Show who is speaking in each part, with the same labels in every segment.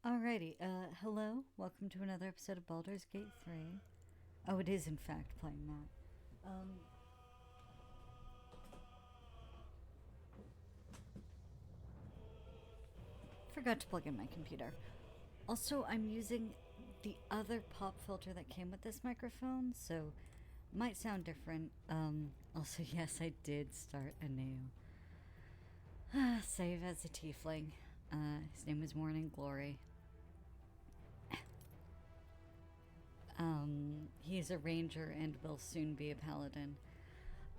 Speaker 1: Alrighty, hello, welcome to another episode of Baldur's Gate 3. Oh, it is in fact playing that. Forgot to plug in my computer. Also, I'm using the other pop filter that came with this microphone, so might sound different. Also, yes, I did start a new save as a tiefling. His name is Morning Glory. He is a ranger and will soon be a paladin.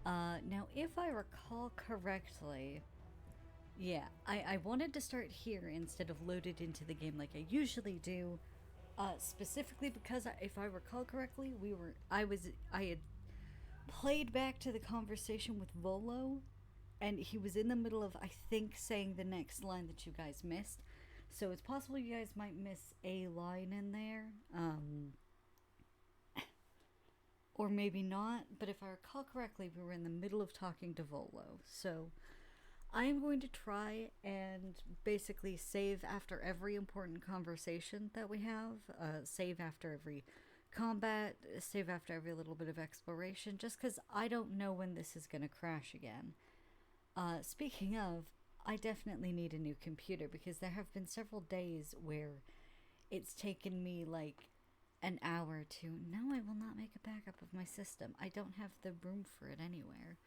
Speaker 1: Now, if I recall correctly, yeah, I wanted to start here instead of loaded into the game like I usually do. Specifically because if I recall correctly, I had played back to the conversation with Volo, and he was in the middle of, I think, saying the next line that you guys missed. So it's possible you guys might miss a line in there. Or maybe not, but if I recall correctly, we were in the middle of talking to Volo. So I'm going to try and basically save after every important conversation that we have, save after every combat, save after every little bit of exploration, just because I don't know when this is going to crash again. Speaking of, I definitely need a new computer because there have been several days where it's taken me like an hour to, no, I will not make a backup of my system. I don't have the room for it anywhere.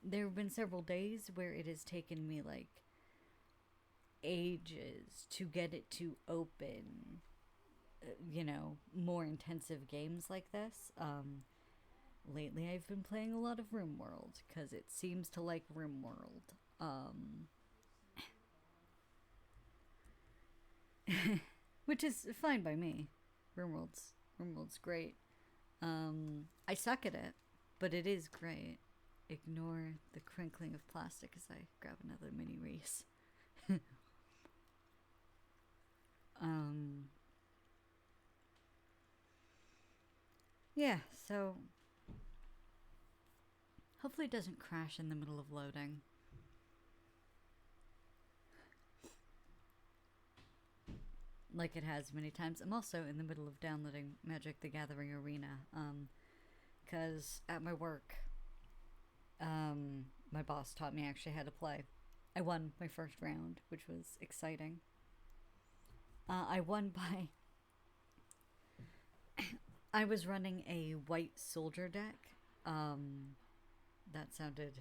Speaker 1: There have been several days where it has taken me like ages to get it to open, more intensive games like this. Lately I've been playing a lot of RimWorld because it seems to like RimWorld. Which is fine by me. RimWorld's great. I suck at it, but it is great. Ignore the crinkling of plastic as I grab another mini Reese. Yeah, so hopefully it doesn't crash in the middle of loading. Like it has many times. I'm also in the middle of downloading Magic the Gathering Arena. Because at my work, my boss taught me actually how to play. I won my first round, which was exciting. I won by... I was running a white soldier deck. That sounded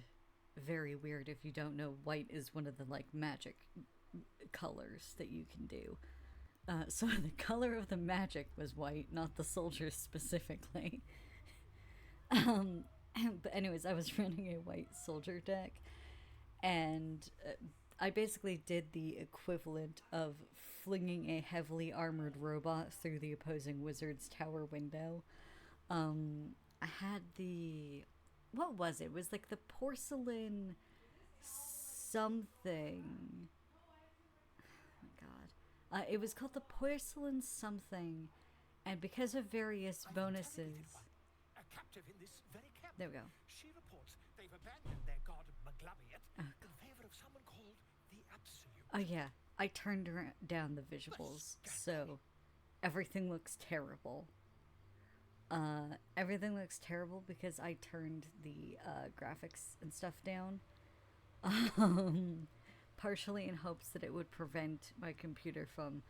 Speaker 1: very weird. If you don't know, white is one of the like magic colors that you can do. So the color of the magic was white, not the soldiers specifically. But anyways, I was running a white soldier deck, and I basically did the equivalent of flinging a heavily armored robot through the opposing wizard's tower window. I had the... What was it? It was like the porcelain something. Oh my god. It was called the porcelain something, and because of various bonuses... There we go.
Speaker 2: She reports they've abandoned their god Maglabiat in favor of someone called the Absolute.
Speaker 1: Oh yeah, I turned down the visuals, so everything looks terrible. Everything looks terrible because I turned the graphics and stuff down. Partially in hopes that it would prevent my computer from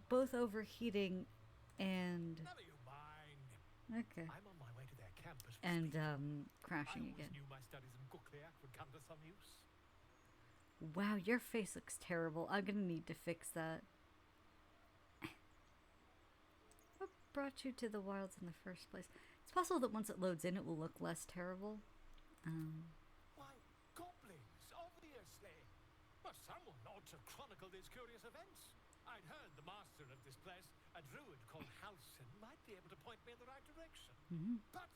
Speaker 1: both overheating and...
Speaker 2: Never you mind.
Speaker 1: Okay.
Speaker 2: I'm on my way to their campus.
Speaker 1: And crashing
Speaker 2: I
Speaker 1: again.
Speaker 2: knew my studies in Gukliak would come to some use.
Speaker 1: Wow, your face looks terrible. I'm gonna need to fix that. What brought you to the wilds in the first place? It's possible that once it loads in, it will look less terrible.
Speaker 2: Why, goblins, obviously. But someone ought to chronicle these curious events. I'd heard the master of this place, a druid called Halsin, might be able to point me in the right direction. But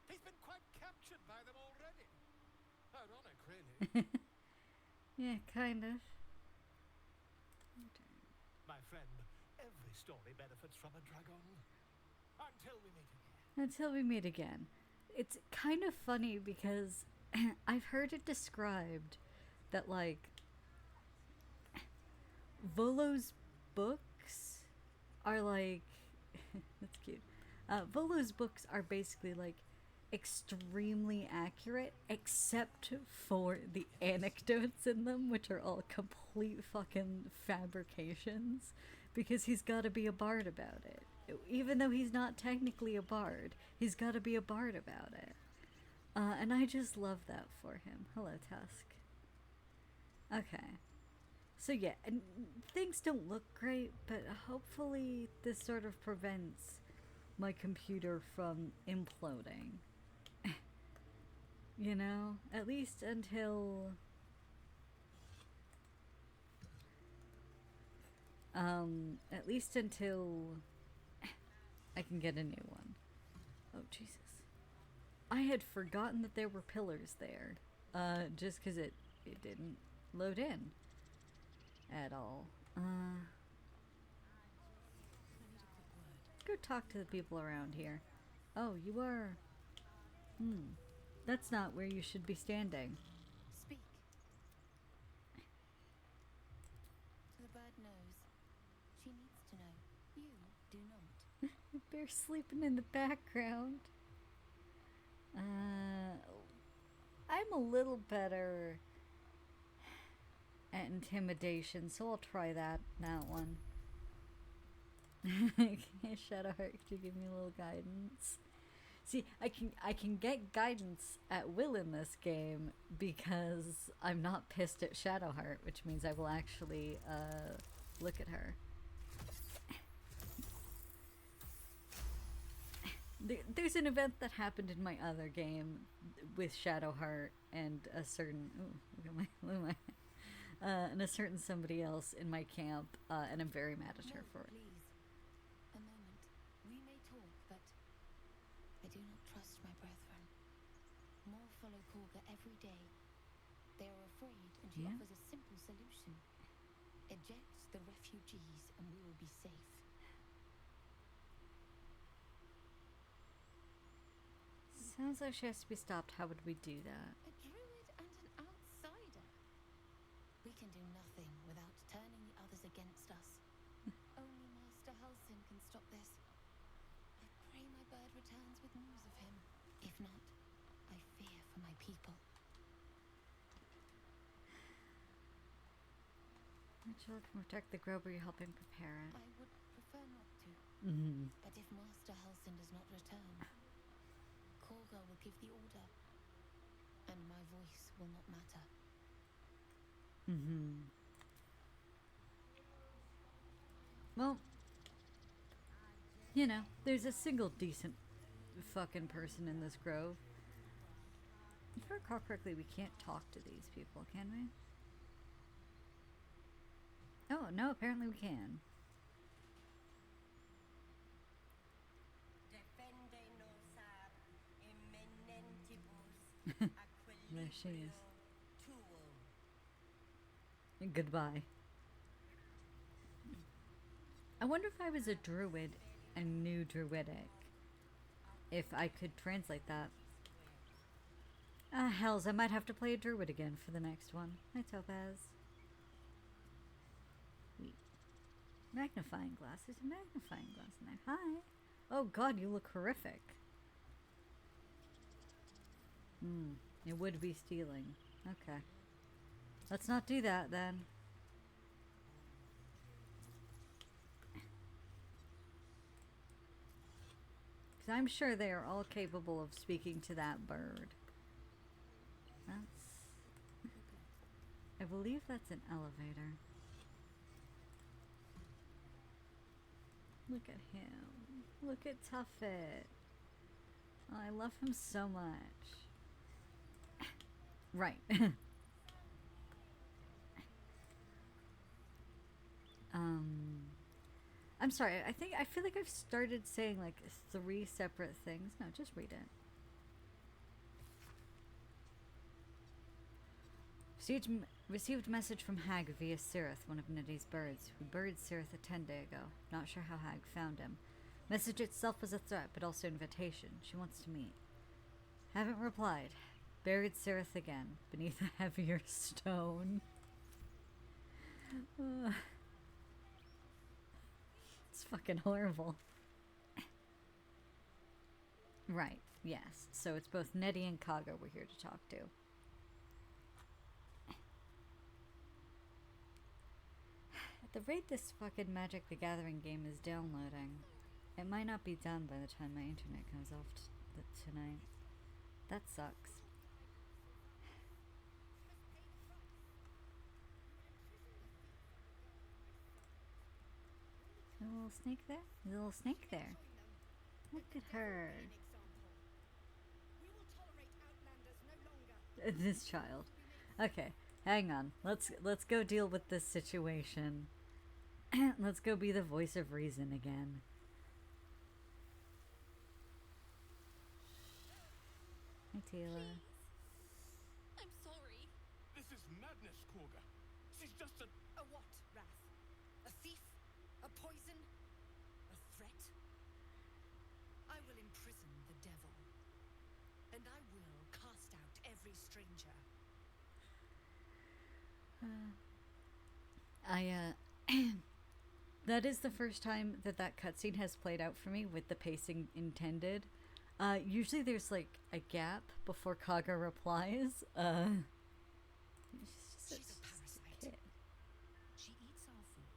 Speaker 2: he's been quite captured by them already. Ironic, really.
Speaker 1: Yeah, kind of.
Speaker 2: My friend, every story benefits from a dragon. Until we meet again.
Speaker 1: Until we meet again. It's kind of funny because I've heard it described that, like, Volo's books are like that's cute. Volo's books are basically like extremely accurate, except for the anecdotes in them, which are all complete fucking fabrications, because he's got to be a bard about it. Even though he's not technically a bard, he's got to be a bard about it. And I just love that for him. Hello, Tusk. Okay. So yeah, and things don't look great, but hopefully this sort of prevents my computer from imploding. You know? At least until... at least until I can get a new one. Oh, Jesus. I had forgotten that there were pillars there. Just because it didn't load in at all. Go talk to the people around here. Oh, you are... That's not where you should be standing.
Speaker 3: Speak. The bird knows. She needs to know. You do not.
Speaker 1: Bear sleeping in the background. I'm a little better at intimidation, so I'll try that one. Shadowheart, could you give me a little guidance? See, I can get guidance at will in this game because I'm not pissed at Shadowheart, which means I will actually look at her. There's an event that happened in my other game with Shadowheart and a certain and a certain somebody else in my camp, and I'm very mad at her for it.
Speaker 3: Please, a moment. We may talk, but I do not trust my brethren. More follow Korga every day. They are afraid, and she offers a simple solution. Eject the refugees, and we will be safe.
Speaker 1: Sounds like she has to be stopped. How would we do that?
Speaker 3: A druid and an outsider. We can do nothing without turning the others against us. Only Master Halsin can stop this. I pray my bird returns with news of him. If not, I fear for my people.
Speaker 1: Rachel can protect the grove, or you helping prepare it?
Speaker 3: I would prefer not to. But if Master Halsin does not return, Korga will give the order, and my voice will not matter.
Speaker 1: Well, you know, there's a single decent fucking person in this grove. If I recall correctly, we can't talk to these people, can we? Oh, no, apparently we can. There she is. Goodbye. I wonder if I was a druid and knew druidic, if I could translate that. Hells, I might have to play a druid again for the next one. Hi, Topaz. Wait. Magnifying glass. There's a magnifying glass in there. Hi. Oh god, you look horrific. It would be stealing. Okay. Let's not do that then. Because I'm sure they are all capable of speaking to that bird. I believe that's an elevator. Look at him. Look at Tuffet. Oh, I love him so much. Right. I'm sorry, I feel like I've started saying like 3 separate things. No, just read it. Received message from Hag via Sirith, one of Niddy's birds, who buried Sirith 10 days ago. Not sure how Hag found him. Message itself was a threat, but also invitation. She wants to meet. Haven't replied. Buried Sirith again, beneath a heavier stone. fucking horrible. Right, yes. So it's both Nettie and Kaga we're here to talk to. At the rate this fucking Magic the Gathering game is downloading, it might not be done by the time my internet comes off tonight. That sucks. A little snake there? There's a little snake there. Look at her. This child. Okay, hang on. Let's go deal with this situation. Let's go be the voice of reason again. Hi, Tila.
Speaker 3: I'm sorry.
Speaker 2: This is madness, Korga. She's just a...
Speaker 4: A what, Wrath? A thief? A poison? A threat? I will imprison the devil. And I will cast out every stranger.
Speaker 1: That is the first time that cutscene has played out for me with the pacing intended. Usually there's like a gap before Kaga replies.
Speaker 4: She's a parasite. She eats our food,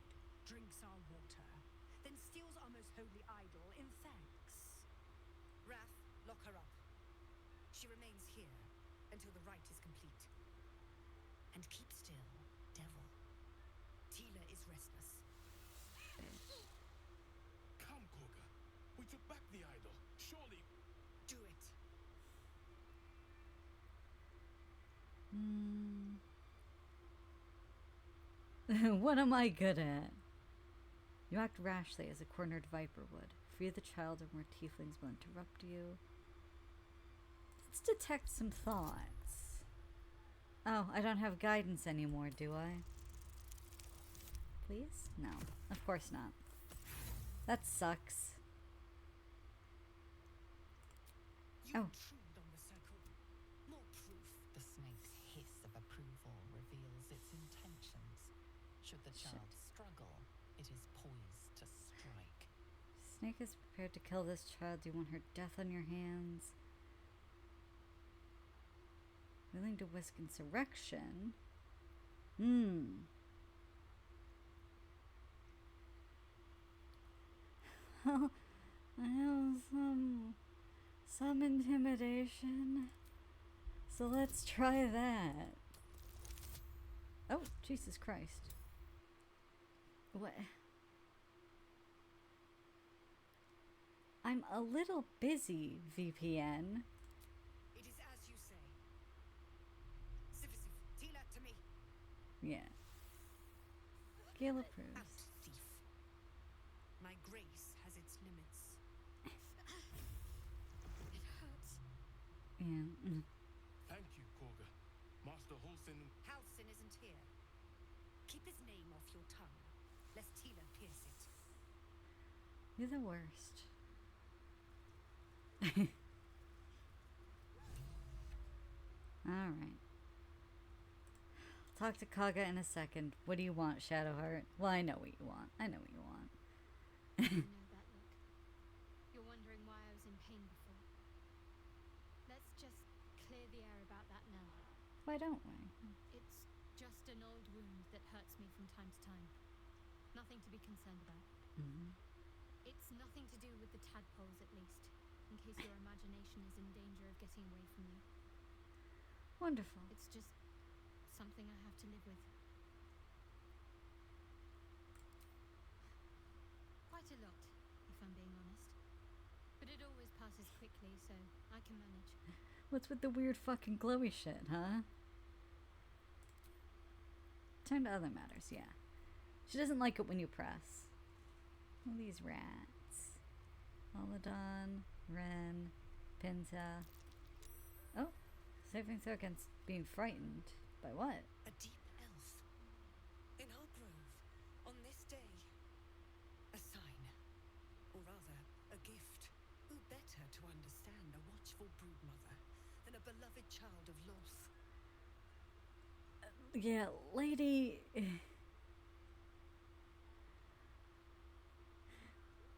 Speaker 4: drinks our water, then steals our most holy idol in thanks. Wrath, lock her up. She remains here until the rite is complete. And keep still, devil. Tila is restless.
Speaker 2: Come, Korga. We took back the idol. Surely...
Speaker 4: Do it.
Speaker 1: What am I good at? You act rashly as a cornered viper would. Free the child or more tieflings will interrupt you. Let's detect some thoughts. Oh, I don't have guidance anymore, do I? Please? No, of course not. That sucks.
Speaker 4: You
Speaker 1: Oh.
Speaker 4: intrude on the circle. More proof.
Speaker 5: The snake's hiss of approval reveals its intentions. Should the child struggle, it is poised to strike.
Speaker 1: Snake is prepared to kill this child. Do you want her death on your hands? Willing to risk insurrection? Well, I have some intimidation. So let's try that. Oh, Jesus Christ. What? I'm a little busy, VPN.
Speaker 4: It is as you say. Sifisif, Tila to me.
Speaker 1: Yeah. Gail approves.
Speaker 4: Out, thief. My grace has its limits. It hurts.
Speaker 1: Yeah.
Speaker 2: Thank you, Korga. Master Halsin...
Speaker 4: Halsin isn't here. Keep his name off your tongue, lest Tila pierce it.
Speaker 1: You're the worst. Alright. Talk to Kaga in a second. What do you want, Shadowheart? Well, I know what you want. I know what you want.
Speaker 3: I know that look. You're wondering why I was in pain before. Let's just clear the air about that now.
Speaker 1: Why don't we?
Speaker 3: It's just an old wound that hurts me from time to time. Nothing to be concerned about. It's nothing to do with the tadpoles, at least, in case your imagination is in danger of getting away from you.
Speaker 1: Wonderful.
Speaker 3: It's just something I have to live with. Quite a lot, if I'm being honest. But it always passes quickly, so I can manage.
Speaker 1: What's with the weird fucking glowy shit, huh? Turn to other matters, yeah. She doesn't like it when you press. All these rats. Olodon, Ren, Pinta. Oh, saving throw against being frightened. By what?
Speaker 4: A deep elf. In our grove, on this day. A sign. Or rather, a gift. Who better to understand a watchful broodmother than a beloved child of Loth?
Speaker 1: Yeah, lady.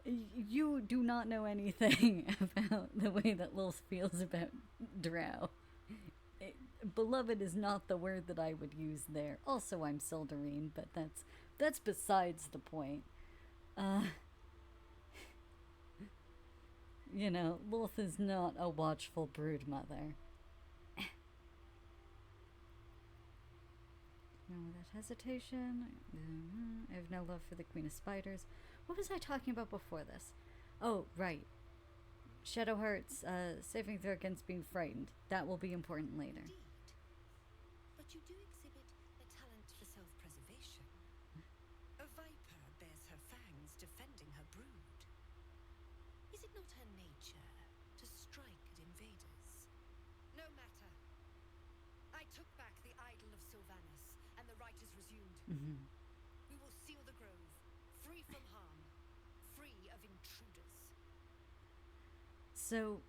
Speaker 1: You do not know anything about the way that Lilith feels about Drow. Beloved is not the word that I would use there. Also, I'm Sildarine, but that's besides the point. You know, Lilith is not a watchful brood mother. No, that hesitation. I have no love for the Queen of Spiders. What was I talking about before this? Oh, right. Shadow Hearts, saving throw against being frightened. That will be important later.
Speaker 4: Indeed. But you do exhibit a talent for self-preservation. A viper bears her fangs defending her brood. Is it not her nature to strike at invaders? No matter. I took back the idol of Sylvanas, and the rite is resumed.
Speaker 1: Mm-hmm.
Speaker 4: We will seal the grove, free from harm, free of intruders.
Speaker 1: So,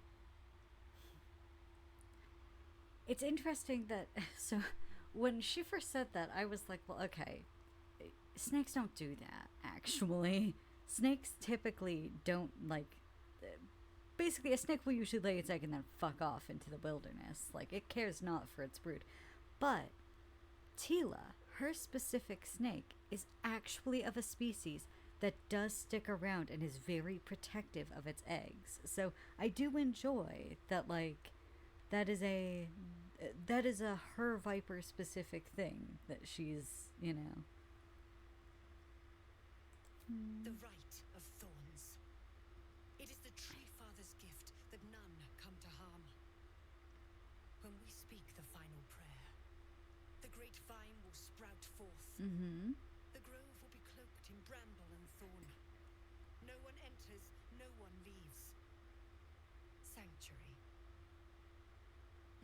Speaker 1: it's interesting that, so, when she first said that, I was like, well, okay, snakes don't do that, actually. Snakes typically don't, like, basically, a snake will usually lay its egg and then fuck off into the wilderness. Like, it cares not for its brood. But Tila, her specific snake, is actually of a species that does stick around and is very protective of its eggs. So I do enjoy that, like, that is a her viper specific thing that she's, you know.
Speaker 4: The rite of thorns. It is the Tree Father's gift that none come to harm. When we speak the final prayer, the great vine will sprout forth.
Speaker 1: Mm-hmm.
Speaker 4: The grove will be cloaked in bramble and thorn. No one enters, no one leaves. Sanctuary.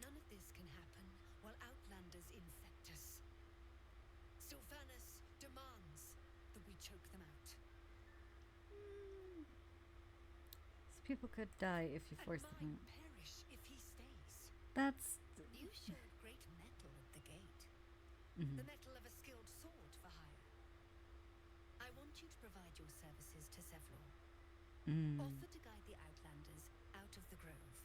Speaker 4: None of this can happen while outlanders infect us. Sylvanas demands that we choke them out.
Speaker 1: So people could die if you force
Speaker 4: and
Speaker 1: them
Speaker 4: mine
Speaker 1: out.
Speaker 4: perish if he stays.
Speaker 1: That's.
Speaker 4: You showed great mettle at the gate.
Speaker 1: Mhm.
Speaker 4: The mettle of a skilled sword for hire. I want you to provide your services to Zevlor. Offer to guide the Outlanders out of the grove.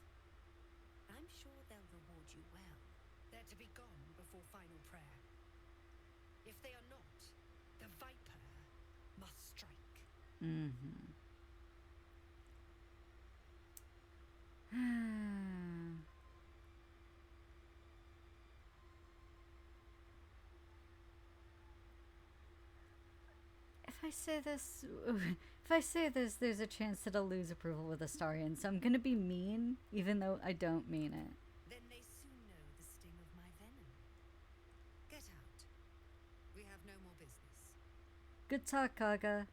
Speaker 4: I'm sure they'll reward you well. They're to be gone before final prayer. If they are not, the Viper must strike.
Speaker 1: Mm-hmm. If I say this, there's a chance that I'll lose approval with Astarion, so I'm gonna be mean, even though I don't mean it.
Speaker 4: Then they soon know the sting of my venom. Get out. We have no more business.
Speaker 1: Good talk, Kaga.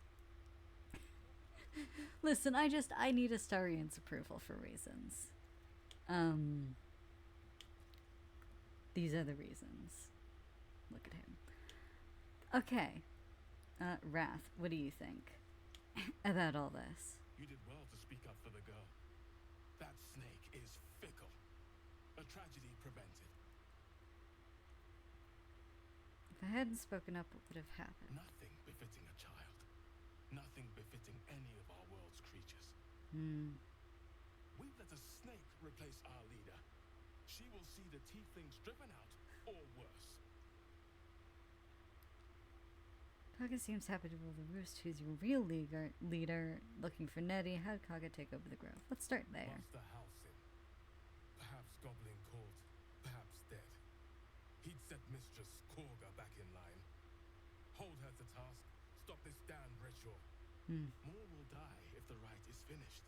Speaker 1: Listen, I need Astarion's approval for reasons. These are the reasons. Look at him. Okay. Wrath, what do you think about all this?
Speaker 2: You did well to speak up for the girl. That snake is fickle. A tragedy prevented.
Speaker 1: If I hadn't spoken up, what would have happened?
Speaker 2: Nothing befitting a child. Nothing befitting any of our world's creatures. We've let a snake replace our leader. She will see the tieflings driven out, or worse.
Speaker 1: Kaga seems happy to rule the roost. Who's your real leader? Looking for Nettie. How'd Kaga take over the grove? Let's start there.
Speaker 2: Master Halsin. Perhaps goblin caught, perhaps dead. He'd set Mistress Korga back in line. Hold her to task. Stop this damned ritual. More will die if the rite is finished.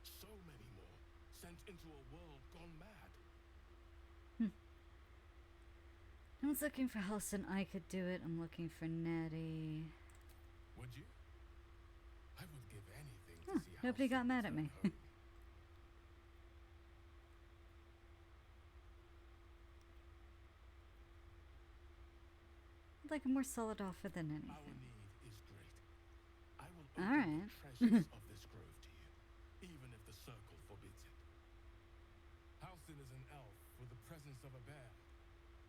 Speaker 2: So many more. Sent into a world gone mad.
Speaker 1: I was looking for Halsin. I could do it. I'm looking for Nettie.
Speaker 2: Would you? I would give anything to see
Speaker 1: Nobody got
Speaker 2: Halsin
Speaker 1: mad at me.
Speaker 2: return home.
Speaker 1: I'd like a more solid offer than
Speaker 2: Our
Speaker 1: anything.
Speaker 2: need is great. I will
Speaker 1: All
Speaker 2: open
Speaker 1: right.
Speaker 2: the treasures of this grove to you, even if the circle forbids it. Halsin is an elf with the presence of a bear.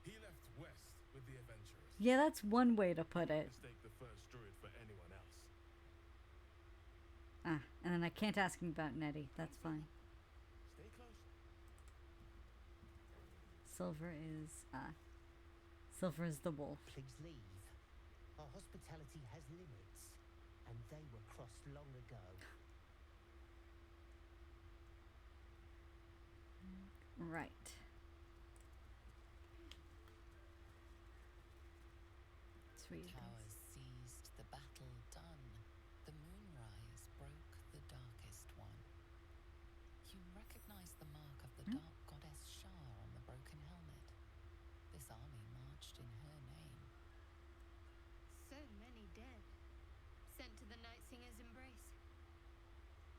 Speaker 2: He left west with the adventurers.
Speaker 1: Yeah, that's one way to put it.
Speaker 2: Mistake the first druid for anyone else.
Speaker 1: Ah, and then I can't ask him about Nettie. That's fine.
Speaker 2: Stay close.
Speaker 1: Silver is Silver is the wolf.
Speaker 6: Please leave. Our hospitality has limits, and they were crossed long ago.
Speaker 1: Right. Sweet.
Speaker 5: Towers seized, the battle done. The moonrise broke the darkest one. You recognize the mark of the dark goddess Shar on the broken helmet. This army marched in her name.
Speaker 3: So many dead. Sent to the Night Singer's embrace.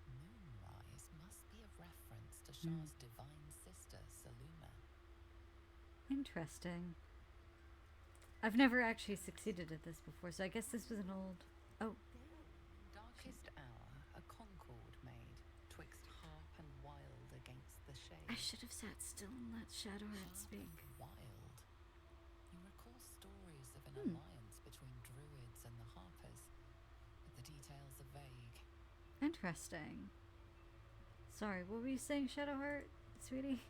Speaker 5: Moonrise must be a reference to Shar's divine sister, Seluna.
Speaker 1: Interesting. I've never actually succeeded at this before, so I guess this was an old... Oh,
Speaker 5: Darkest hour, a concord made, twixt harp and wild against the shade.
Speaker 1: I should have sat still and let Shadowheart speak.
Speaker 5: Wild. You recall stories of an alliance between druids and the harpers, but the details are vague.
Speaker 1: Interesting. Sorry, what were you saying, Shadowheart, sweetie?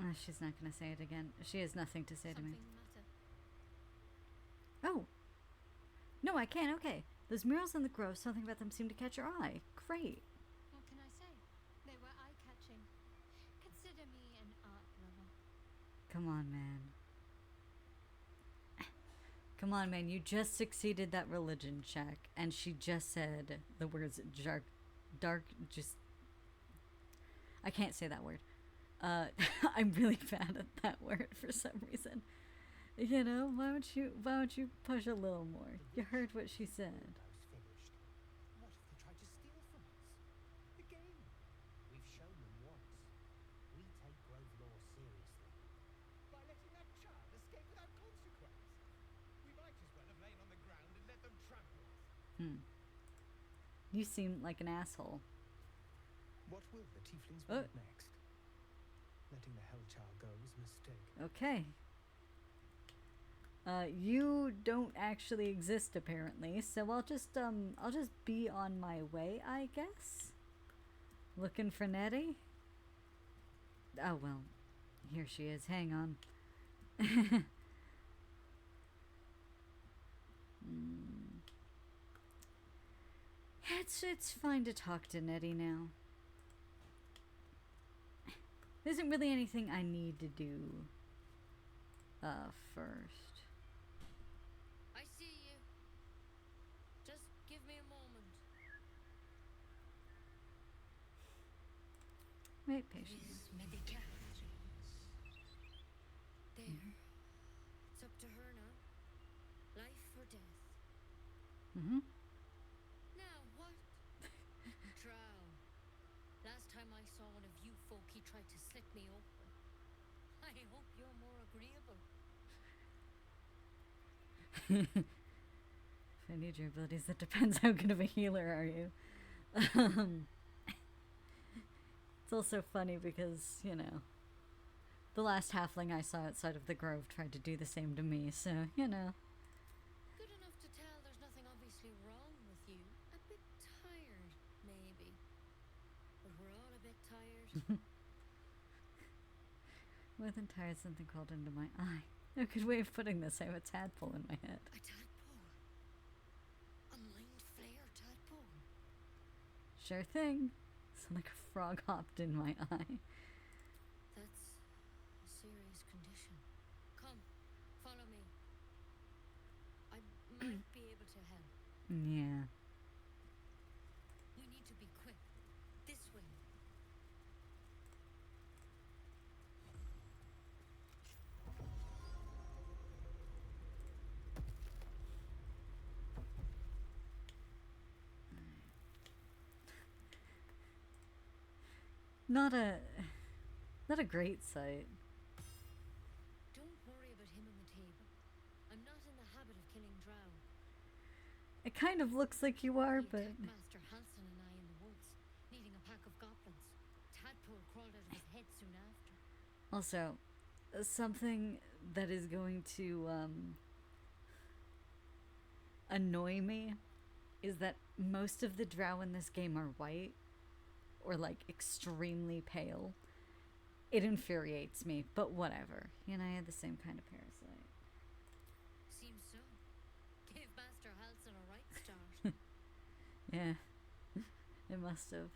Speaker 1: Oh, she's not gonna say it again. She has nothing to say to me.
Speaker 3: Something matter.
Speaker 1: Oh! No, I can't, okay. Those murals in the grove, something about them seemed to catch your eye. Great.
Speaker 3: What can I say? They were eye-catching. Consider me an art lover.
Speaker 1: Come on, man. Come on, man. You just succeeded that religion check, and she just said the words dark, just... I can't say that word. I'm really bad at that word for some reason. You know, why don't you push a little more? You heard what she said.
Speaker 6: Almost finished.
Speaker 2: What if they tried to steal from us? Again?
Speaker 6: We've shown them once. We take Grove law seriously.
Speaker 2: By letting that child escape without consequence? We might as well have lain on the ground and let them trample us.
Speaker 1: You seem like an asshole.
Speaker 2: What will the tieflings
Speaker 1: Oh.
Speaker 2: want next? Letting the Hellchild go was a mistake.
Speaker 1: Okay. You don't actually exist apparently, so I'll just be on my way, I guess. Looking for Nettie? Oh well, here she is. Hang on. It's fine to talk to Nettie now. There isn't really anything I need to do first.
Speaker 3: I see you. Just give me a moment.
Speaker 1: Wait, patience.
Speaker 3: There. It's up to her now. Life or death.
Speaker 1: Mm-hmm.
Speaker 3: Now what? Drow. Last time I saw one of you folk, he tried to slit me open. I hope you're more agreeable.
Speaker 1: If I need your abilities, that depends how good of a healer are you. It's also funny because, you know, the last halfling I saw outside of the grove tried to do the same to me, so, you know.
Speaker 3: Good enough to tell there's nothing obviously wrong with you. A bit tired, maybe. But we're all a bit tired.
Speaker 1: More than tired, something crawled into my eye. No good way of putting this. I have a tadpole in my head.
Speaker 3: A tadpole. A mind flayer tadpole.
Speaker 1: Sure thing. Sound like a frog hopped in my eye.
Speaker 3: That's a serious condition. Come, follow me. I might be able to help.
Speaker 1: Yeah.
Speaker 3: We need to be quick. This way.
Speaker 1: Not a great sight.
Speaker 3: Don't worry about him on the table. I'm not in the habit of killing drow.
Speaker 1: It kind of looks like you are,
Speaker 3: The
Speaker 1: but
Speaker 3: attacked Master Hansen and I in the woods, needing a pack of goblins. Tadpole crawled out of his head soon after.
Speaker 1: also something that is going to annoy me is that most of the drow in this game are white or like extremely pale. It infuriates me, but whatever. He and I had the same kind of parasite.
Speaker 3: Seems so. Gave Master Halson a right start.
Speaker 1: Yeah, it must have.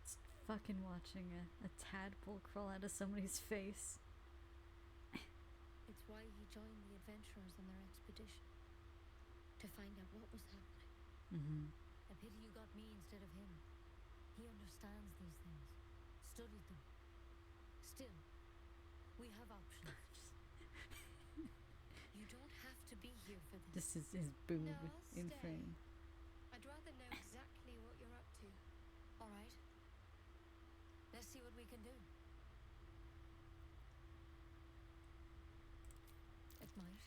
Speaker 1: It's fucking watching a tadpole crawl out of somebody's face.
Speaker 3: It's why he joined the adventurers on their expedition. To find out what was happening.
Speaker 1: Mm-hmm.
Speaker 3: A pity you got me instead of him. He understands these things. Studied them. Still, we have options. You don't have to be here for this.
Speaker 1: This is his boob
Speaker 3: No, I'll
Speaker 1: in
Speaker 3: stay.
Speaker 1: frame.
Speaker 3: I'd rather know exactly what you're up to. All right. Let's see what we can do. It might.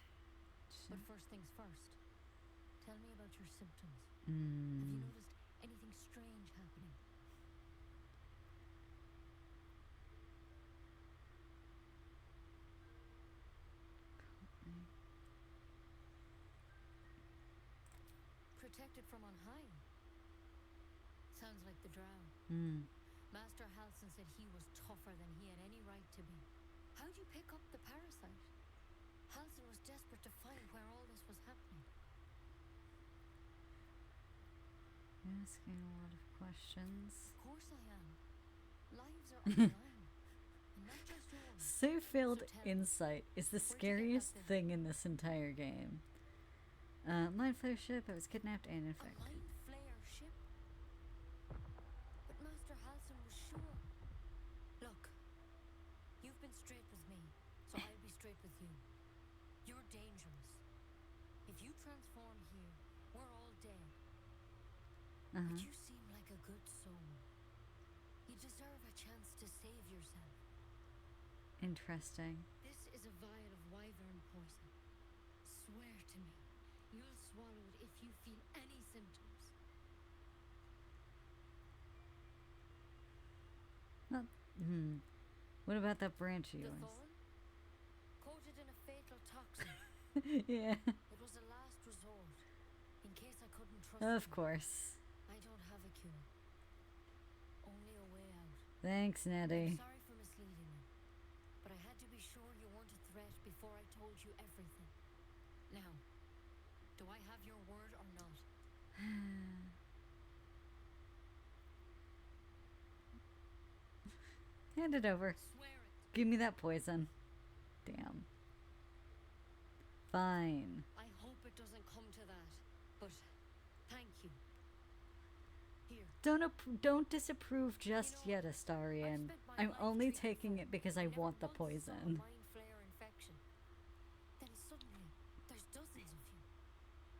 Speaker 3: But first things first. Tell me about your symptoms. Have you noticed anything strange happening? Protected from on high. Sounds like the drow. Master Halson said he was tougher than he had any right to be. How'd you pick up the parasite? Halson was desperate to find where all this was happening.
Speaker 1: You're asking a lot of questions.
Speaker 3: Of course I am. Lives are on the line. And not just yours.
Speaker 1: Sue-filled
Speaker 3: So tell me,
Speaker 1: insight is the
Speaker 3: where'd you get that
Speaker 1: scariest
Speaker 3: thing?
Speaker 1: thing in this entire game. Mind flayer ship, I was kidnapped and
Speaker 3: A
Speaker 1: infected.
Speaker 3: mind flayer ship? But Master Halson was sure. Look, you've been straight with me, so I'll be straight with you. You're dangerous. If you transform here, we're all dead. But you seem like a good soul. You deserve a chance to save yourself.
Speaker 1: Interesting.
Speaker 3: This is a vial of wyvern poison. Swear to me, you'll swallow it if you feel any symptoms.
Speaker 1: What about that branch of
Speaker 3: The
Speaker 1: yours?
Speaker 3: thorn? Coated in a fatal toxin.
Speaker 1: Yeah,
Speaker 3: It was a last resort. In case I couldn't trust
Speaker 1: of
Speaker 3: you.
Speaker 1: course.
Speaker 3: I don't have a cure. Only a way out.
Speaker 1: Thanks,
Speaker 3: I'm
Speaker 1: Nettie.
Speaker 3: sorry for misleading you. But I had to be sure you weren't a threat before I told you everything. Now, do I have your word or not?
Speaker 1: Hand it over.
Speaker 3: Swear it.
Speaker 1: Give me that poison. Damn. Fine.
Speaker 3: I hope it doesn't come to that. But thank you. Here.
Speaker 1: Don't disapprove just
Speaker 3: You know,
Speaker 1: yet, Astarion.
Speaker 3: I've spent my
Speaker 1: I'm
Speaker 3: life
Speaker 1: only
Speaker 3: treating
Speaker 1: taking
Speaker 3: folk
Speaker 1: it because I
Speaker 3: who never
Speaker 1: want the
Speaker 3: once saw a
Speaker 1: poison.
Speaker 3: mind flayer infection. Then suddenly, there's dozens of you.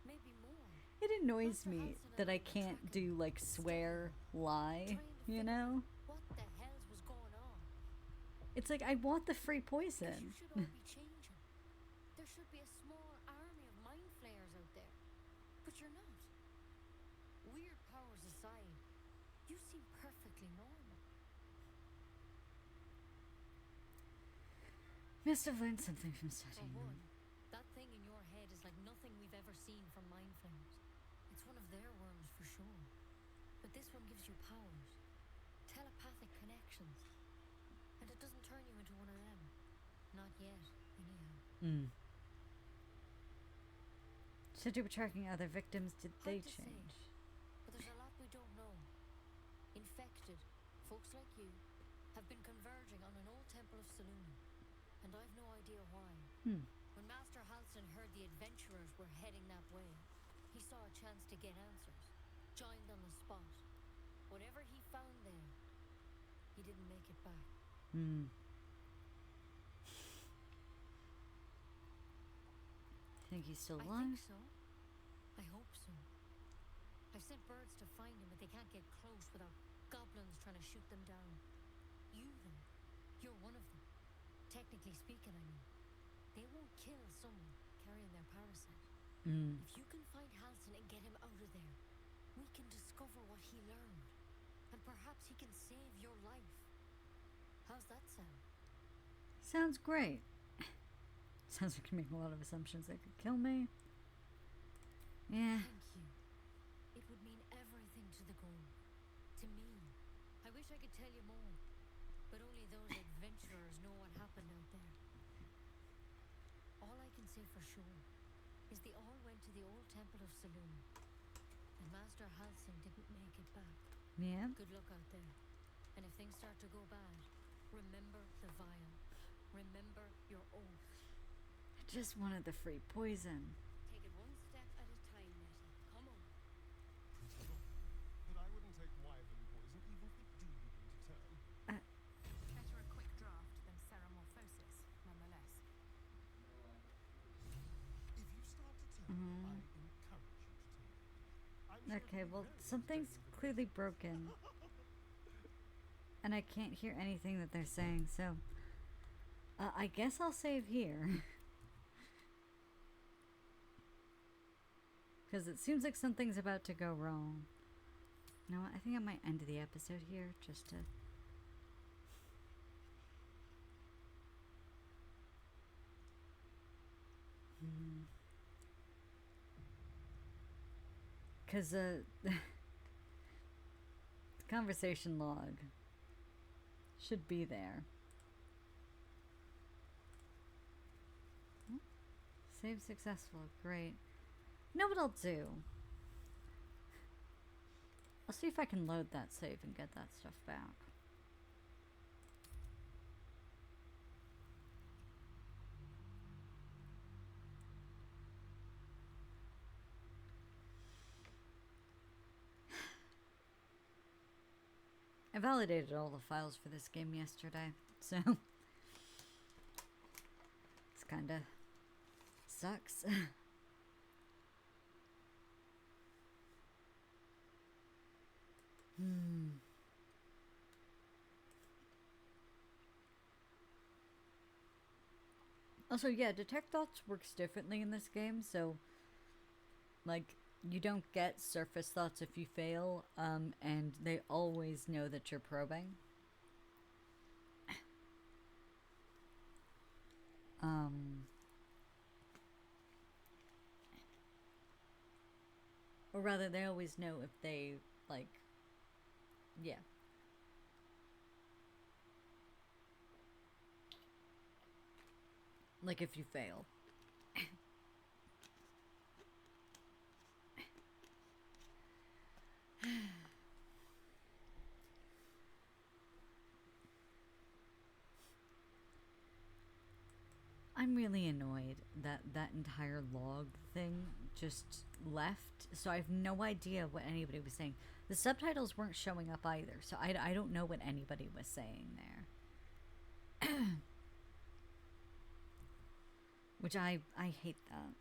Speaker 3: Maybe more.
Speaker 1: It annoys
Speaker 3: Master
Speaker 1: me
Speaker 3: Halson
Speaker 1: that
Speaker 3: and
Speaker 1: I
Speaker 3: I were
Speaker 1: can't
Speaker 3: tracking,
Speaker 1: do like swear, lie,
Speaker 3: trying to
Speaker 1: you
Speaker 3: figure
Speaker 1: know?
Speaker 3: What the hells was going on?
Speaker 1: It's like I want the free
Speaker 3: Because
Speaker 1: poison.
Speaker 3: you should all be changing. There should be a small army of mind flayers out there. But you're not. Weird powers aside, you seem perfectly normal.
Speaker 1: Must have learned something from
Speaker 3: For
Speaker 1: studying
Speaker 3: one,
Speaker 1: them.
Speaker 3: that thing in your head is like nothing we've ever seen from mind flayers. It's one of their worms for sure. But this one gives you powers. Telepathic connections. And it doesn't turn you into one of them. Not yet, anyhow.
Speaker 1: Said you were tracking other victims. Did they
Speaker 3: Hard to say.
Speaker 1: change?
Speaker 3: But there's a lot we don't know. Infected, folks like you, have been converging on an old temple of Selûne. And I've no idea why. When Master Halson heard the adventurers were heading that way, he saw a chance to get answers. Joined on the spot. Whatever he found there, he didn't make it back.
Speaker 1: Think he's still
Speaker 3: I
Speaker 1: alive?
Speaker 3: think so. I hope so. I've sent birds to find him, but they can't get close without goblins trying to shoot them down. You, though, you're one of them. Technically speaking, I mean. They won't kill someone carrying their parasite. If you can find Halson and get him out of there, we can discover what he learned. And perhaps he can save your life. How's that sound?
Speaker 1: Sounds great. Sounds like you're making a lot of assumptions that could kill me. Yeah.
Speaker 3: Thank you. It would mean everything to the goal. To me. I wish I could tell you more, but only those adventurers know what happened out there. All I can say for sure is they all went to the old temple of Saloon, and Master Halsing didn't make it back.
Speaker 1: Yeah.
Speaker 3: Good luck out there. And if things start to go bad, remember the vial. Remember your oath.
Speaker 1: I just wanted the free poison.
Speaker 3: Take it one step at a time, Nettie. Come on.
Speaker 2: But I wouldn't take wyvern poison even if it do begin to turn.
Speaker 4: Better a quick draft than ceramorphosis, nonetheless.
Speaker 2: If you start to turn, I encourage you to turn. I'm sure
Speaker 1: Okay,
Speaker 2: it'll
Speaker 1: well,
Speaker 2: be very
Speaker 1: something's
Speaker 2: entertaining.
Speaker 1: clearly broken. And I can't hear anything that they're saying, so... I guess I'll save here. Because it seems like something's about to go wrong. You know what? I think I might end the episode here, just to... Because, the conversation log should be there. Save successful. Great. You know what I'll do? I'll see if I can load that save and get that stuff back. I validated all the files for this game yesterday, so it's kinda sucks. Also, yeah, detect thoughts works differently in this game, so like you don't get surface thoughts if you fail, and they always know that you're probing. Or rather, they always know if they, like, yeah. Like if you fail. I'm really annoyed that that entire log thing just left, so I have no idea what anybody was saying. The subtitles weren't showing up either, so I don't know what anybody was saying there. Which I hate that.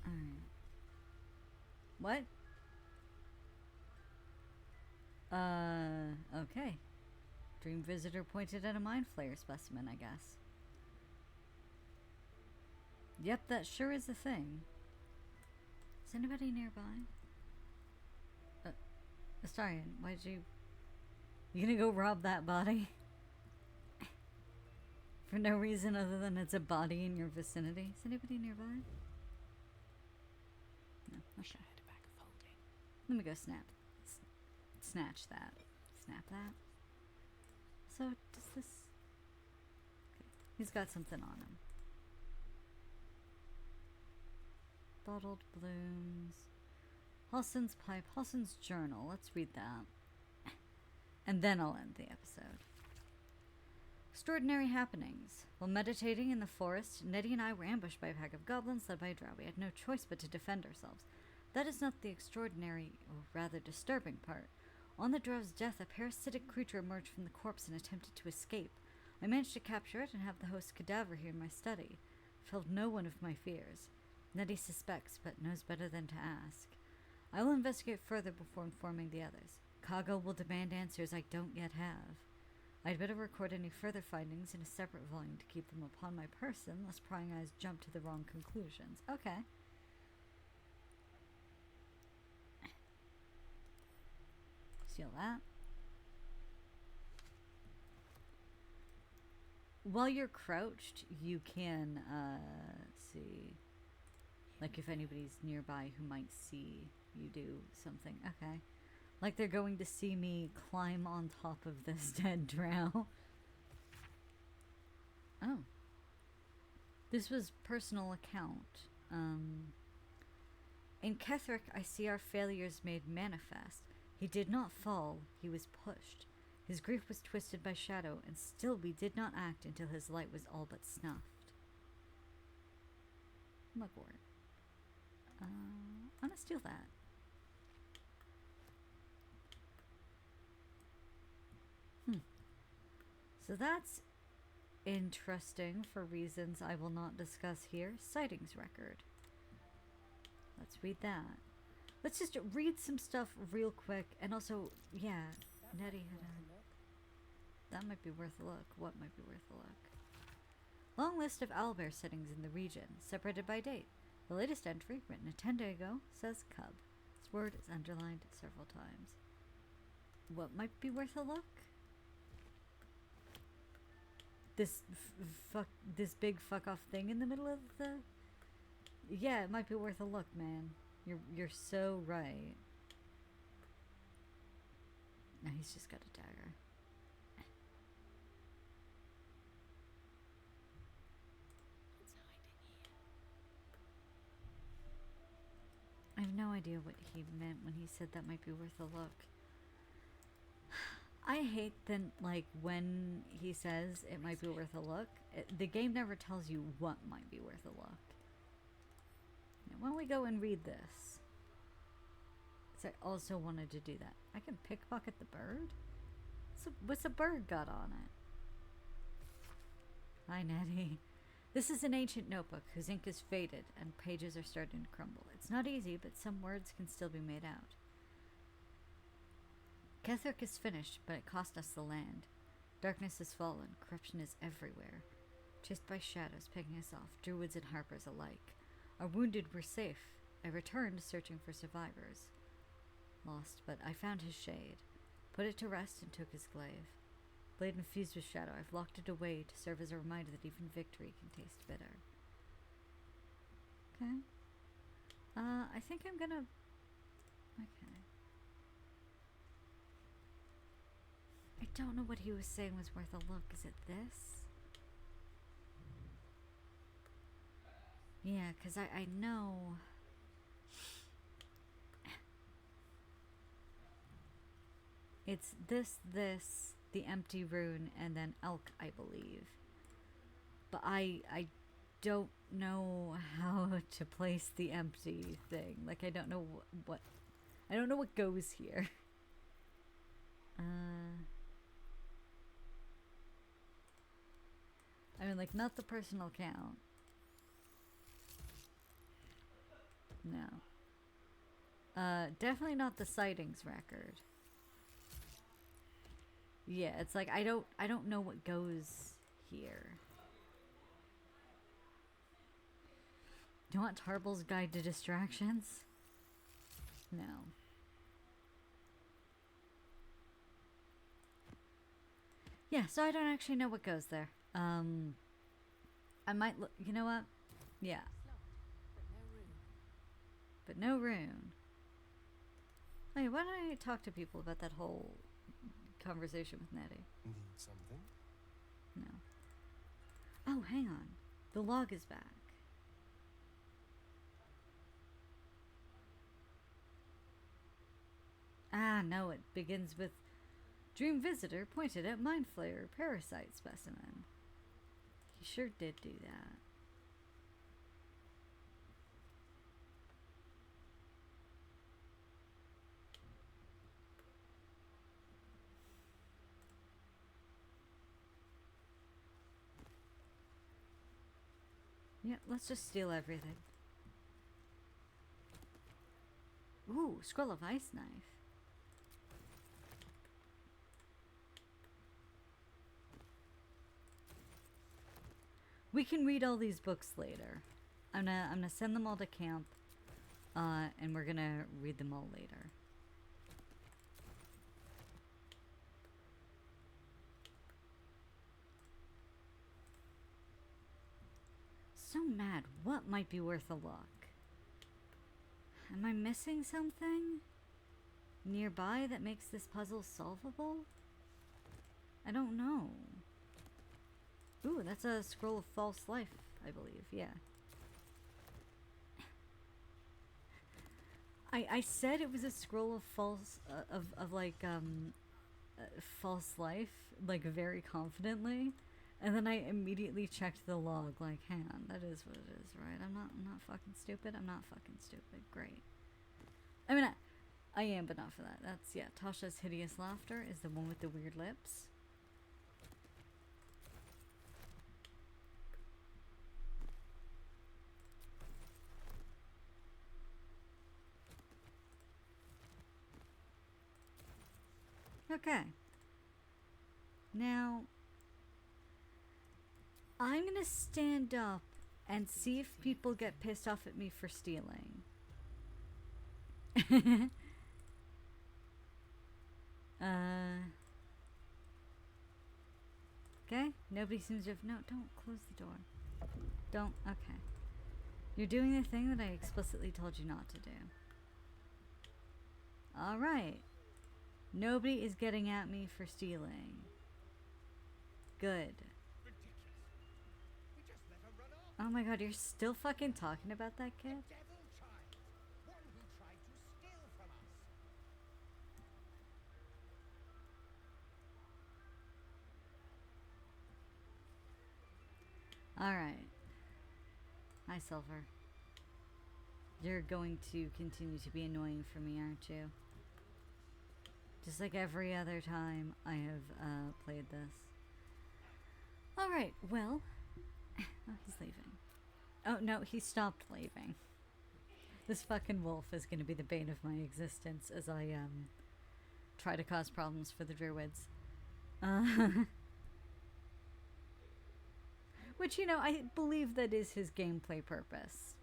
Speaker 1: Alright. What? Okay. Dream visitor pointed at a mind flayer specimen, I guess. Yep, that sure is a thing. Is anybody nearby? Astarion, why'd you... You gonna go rob that body? For no reason other than it's a body in your vicinity? Is anybody nearby? No, okay. Let me go snap. Snatch that. Snap that. So, does this... Okay. He's got something on him. Bottled blooms. Halson's pipe. Halson's journal. Let's read that. And then I'll end the episode. Extraordinary happenings. While meditating in the forest, Nettie and I were ambushed by a pack of goblins led by a drow. We had no choice but to defend ourselves. That is not the extraordinary, or rather disturbing part. On the drow's death, a parasitic creature emerged from the corpse and attempted to escape. I managed to capture it and have the host's cadaver here in my study. It filled no one of my fears. Nettie suspects, but knows better than to ask. I will investigate further before informing the others. Kago will demand answers I don't yet have. I'd better record any further findings in a separate volume to keep them upon my person, lest prying eyes jump to the wrong conclusions. Okay. Steal that. While you're crouched, you can, see, like if anybody's nearby who might see you do something. Okay. Like they're going to see me climb on top of this dead drow. Oh. This was personal account. In Ketherick, I see our failures made manifest. He did not fall, he was pushed. His grief was twisted by shadow, and still we did not act until his light was all but snuffed. Mugwort. I'm gonna steal that. So that's interesting for reasons I will not discuss here. Sightings record. Let's read that. Let's just read some stuff real quick, and also, yeah, Nettie had a... That might be worth a look. What might be worth a look? Long list of owlbear sightings in the region, separated by date. The latest entry, written 10 days ago, says cub. This word is underlined several times. What might be worth a look? This this big fuck off thing in the middle of the... Yeah, it might be worth a look, man. You're so right. Now he's just got a dagger. I have no idea what he meant when he said that might be worth a look. I hate that, like, when he says it might be worth a look, the game never tells you what might be worth a look. Now, why don't we go and read this? Because I also wanted to do that. I can pickpocket the bird? What's a bird got on it? Hi, Nettie. This is an ancient notebook whose ink is faded and pages are starting to crumble. It's not easy, but some words can still be made out. Ketherick is finished, but it cost us the land. Darkness has fallen, corruption is everywhere. Chased by shadows, picking us off, druids and harpers alike. Our wounded were safe. I returned, searching for survivors. Lost, but I found his shade. Put it to rest and took his glaive. Blade infused with shadow, I've locked it away to serve as a reminder that even victory can taste bitter. Okay. I think I'm gonna... Okay. I don't know what he was saying was worth a look. Is it this? Yeah, because I know... It's this, the empty rune, and then elk, I believe. But I don't know how to place the empty thing. Like, I don't know what... I don't know what goes here. I mean, like, not the personal count. No. Definitely not the sightings record. Yeah, it's like I don't know what goes here. Do you want Tarble's Guide to Distractions? No. Yeah, so I don't actually know what goes there. I might look. You know what? Yeah. But no rune. Hey, why don't I talk to people about that whole conversation with Nettie?
Speaker 7: Need something?
Speaker 1: No. Oh, hang on. The log is back. Ah, no, it begins with Dream Visitor pointed at Mind Flayer parasite specimen. He sure did do that. Yeah, let's just steal everything. Ooh, scroll of ice knife. We can read all these books later. I'm gonna send them all to camp, and we're gonna read them all later. so mad. What might be worth a look? Am I missing something nearby that makes this puzzle solvable? I don't know. Ooh, that's a scroll of false life, I believe. Yeah. I said it was a scroll of false false life, like very confidently, and then I immediately checked the log, like, hang on, that is what it is, right? I'm not fucking stupid. I'm not fucking stupid. Great. I mean, I am, but not for that. That's, yeah, Tasha's hideous laughter is the one with the weird lips. Okay. Now, I'm gonna stand up and see if people get pissed off at me for stealing. Okay, nobody seems to have... No, don't close the door. Don't, okay. You're doing the thing that I explicitly told you not to do. Alright. Nobody is getting at me for stealing. Good.
Speaker 2: We just let her run off.
Speaker 1: Oh my god, you're still fucking talking about that kid?
Speaker 2: Devil child. One who tried to steal from us.
Speaker 1: Alright. Hi, Silver. You're going to continue to be annoying for me, aren't you? Just like every other time I have played this. Alright, well... Oh, he's leaving. Oh, no, he stopped leaving. This fucking wolf is going to be the bane of my existence as I try to cause problems for the Druids. Which, you know, I believe that is his gameplay purpose.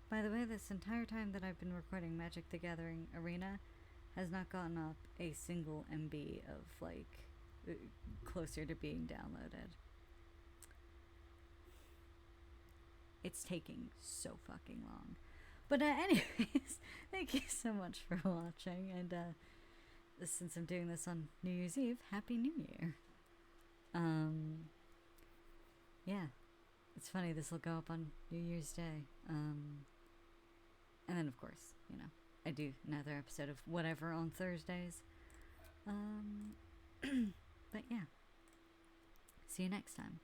Speaker 1: By the way, this entire time that I've been recording Magic the Gathering Arena has not gotten up a single MB of, like, closer to being downloaded. It's taking so fucking long. But anyways, thank you so much for watching, and since I'm doing this on New Year's Eve, Happy New Year. Yeah, it's funny, this will go up on New Year's Day. And then, of course, you know, I do another episode of whatever on Thursdays. But yeah, see you next time.